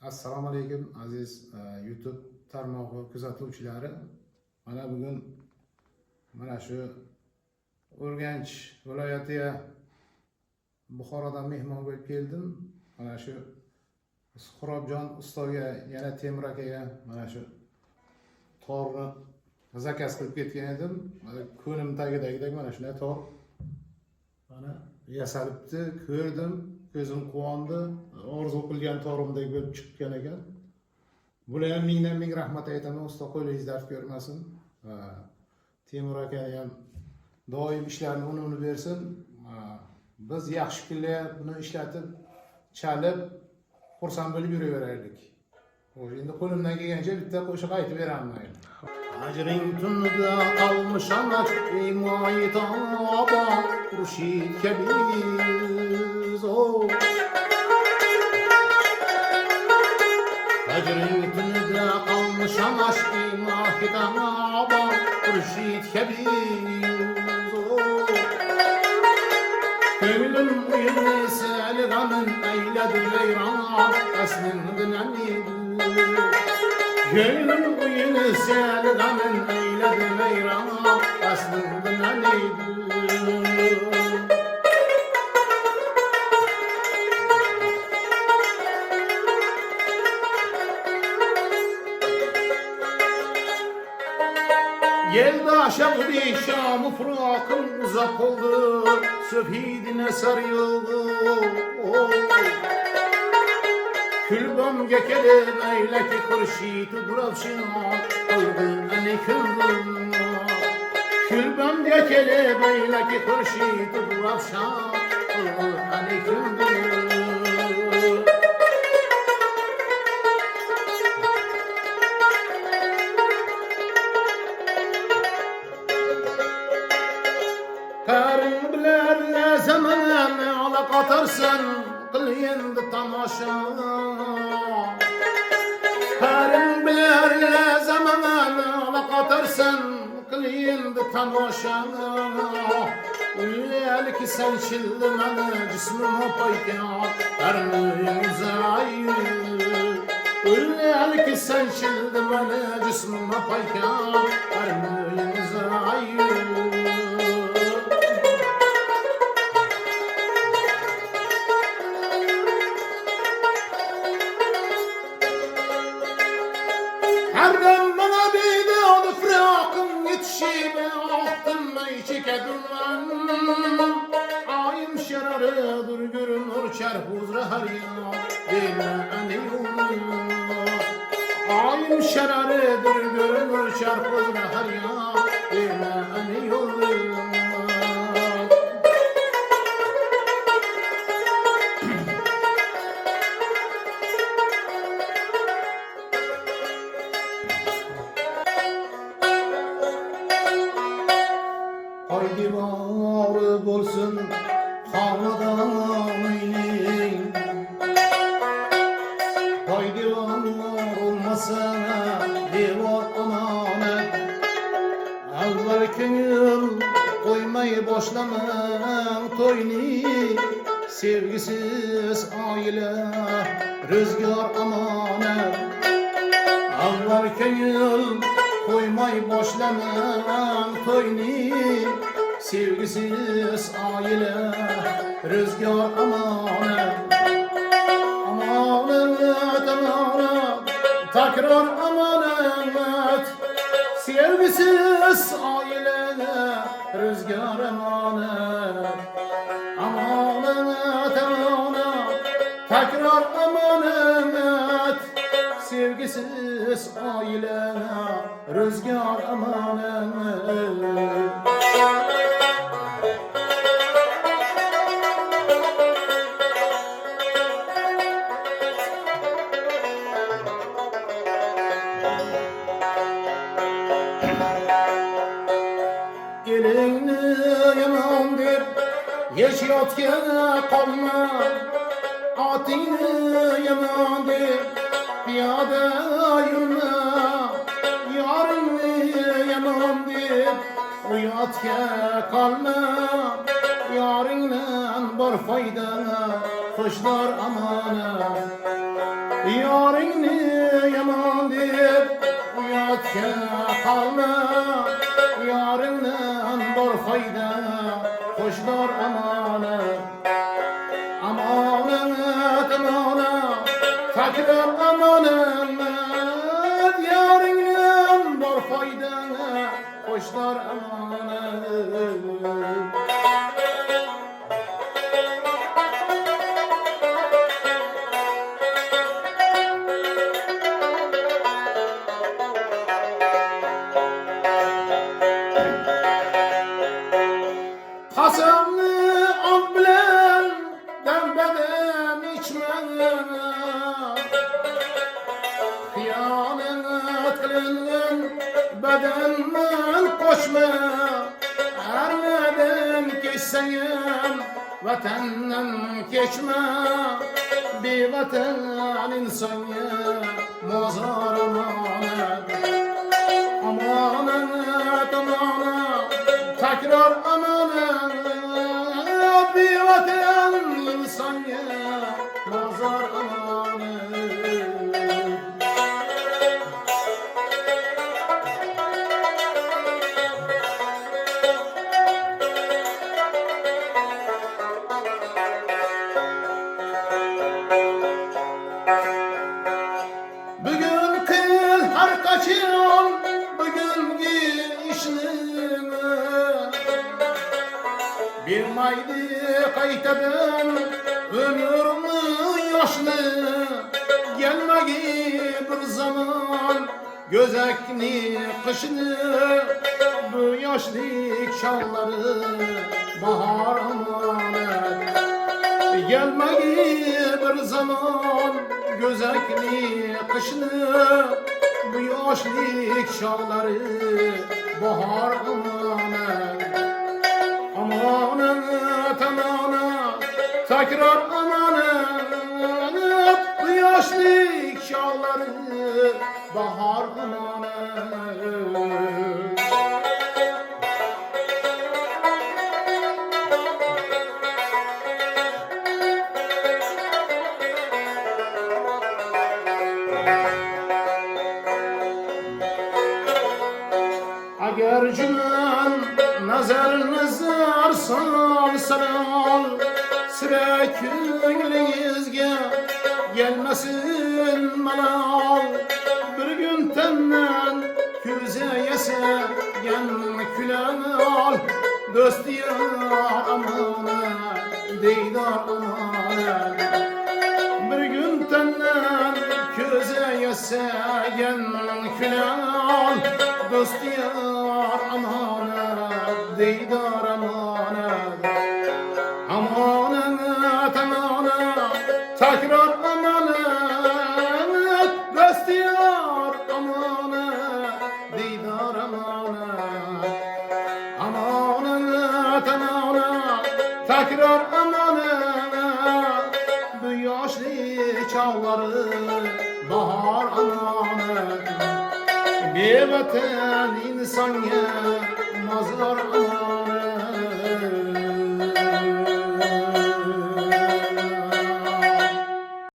Assalomu alaykum aziz YouTube tarmog'i kuzatuvchilari. Mana bugun mana shu Urganch viloyatiga Buxorodan mehmon bo'lib keldim. Mana shu Suhrobjon ustoga, yana Temur akaga mana shu torni zakaz qilib ketgan edim. Mana ko'nim tagidagidek mana shunday tor mana yasalibdi, ko'rdim, ko'zim quvondi. Orzu qilgan torimdek bo'lib chiqqan ekan. Bular ham mingdan ming rahmat aytaman, usta qo'lingiz dard ko'rmasin. Temur aka ham doim ishlarini unumli bersin. Biz yaxshi kunlar buni ishlatib, chalib, xursand bo'lib yuraveraylik. Endi qo'limdan kelgancha bitta qo'shiq aytib beraman. Ajring tunda qalmış anaç imoyi taba Kurşid kebiz o Ajring tunda qalmış anaç imoyi taba Kurşid kebiz o Köylüm uyunu selgamın eyledi veyran Eslin dinamidir Gönlüm uyunu selgamın eyledi veyran Aslında neydi? Yeldaşa bir Şam-ı Fırak'ın uzak oldu Söfidine sarıldı Külbam gekelim eyleki kurşitu duravşın Kılgın eni külgün Külbam gekelim eyleki kurşitu duravşın Kılgın eni külgün Karın bilerle zamanı ala katarsan Kılıyındı tamaşa Karın bilerle zamanı ala katarsan Kılıyındı tamaşa Ülleylik sen çillemeni cismime payken Karnıyım uzayı Ülleylik sen çillemeni cismime payken Karnıyım uzayı Herden bana bir de onu frakım yetişime ahtım meyçikedim ben Ayım şerarıdır görünür çerhuzra her ya Deme eni yolun Ayım şerarıdır görünür çerhuzra her ya Deme eni yolun Haydi var olsun hanedanın Haydi var olmasa devar amanet Evvelki yıl koymayı başlamam toyni Sevgisiz aile rüzgar amanet Evvelki yıl koymayı başlamam toyni Sevgisiz aile rüzgar amanet Amanet amanet tekrar amanet Sevgisiz aile rüzgar amanet Amanet amanet tekrar amanet Sevgisiz aile rüzgar amanet Gelini yamandır yaşayotgan qalma Atini yamandır piyada yurma Yarini yamandır uyatga qalma Yaringdan bor foyda Qo'shlar amana Yaringni yomon deb uyatga qolma, yaringdan bor foyda qo'shlar amonat. Amonat, amonat, takror amonat, yaringdan bor foyda qo'shlar amonat. Hasanlı ant bilen dembeden içmene, hıyanet kılıngan bedenden koşma. Ermeden geçseyim vatenden geçme, bir vatan insanya mozar amanet. Amanet, amanet, tekrar amanet, bir vatan insanya mozar amanet. Bugün kıl her kaçın, bugünkü işini bir maydı kaytadan ömrümü yaşlı. Gelmegi bir zaman gözekni kışını, bu yaşlık şalları bahar amanet. Gelmegi bir zaman gözekli kışını, bu yaşlık şalları bahar amanet. Amanet, amanet, tekrar amanet, bu yaşlık şalları bahar amanet. Agar cümlen nazar salsal, sıra ko'nglingizga gelmesin malal. Bir gün tenden ko'za yasagan kulal, do'sti amonat, diydor amonat. Bir gün tenden ko'za yasagan kulal, do'sti amonat, diydor amonat. Amonat, amonat, tekrar amonat, do'sti amonat, diydor amonat. Amonat, amonat, tekrar amonat, bu yoshlik çağları bahar amonat. Bevatan insonga mozor amonat.